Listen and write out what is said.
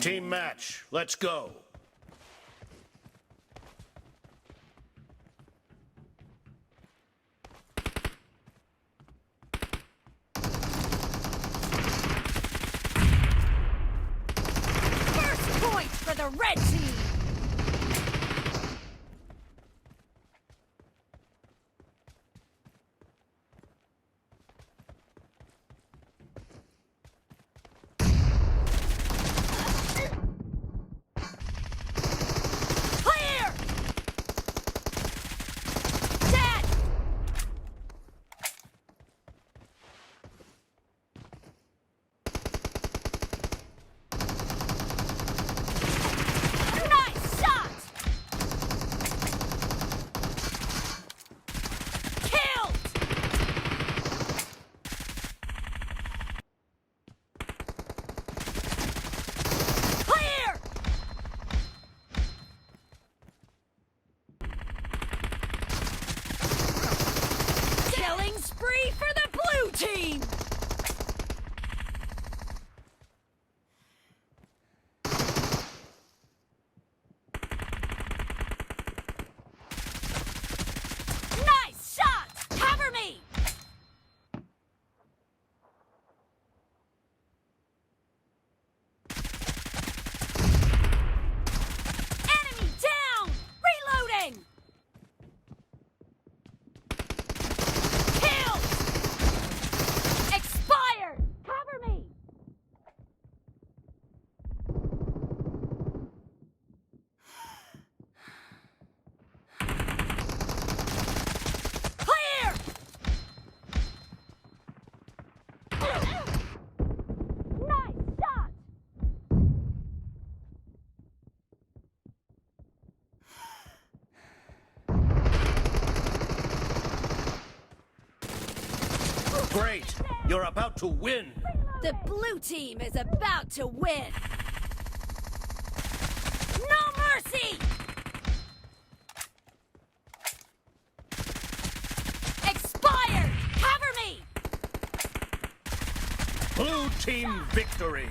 Team match, let's go. First point for the red team! Clear! Dead! Nice shot! Killed! Clear! Killing spree for the blue team! Nice shot! Cover me! Enemy down! Reloading! Killed! Expired! Cover me! Clear! Nice shot! Great, you're about to win. The blue team is about to win! No mercy! Expired! Cover me! Blue team victory.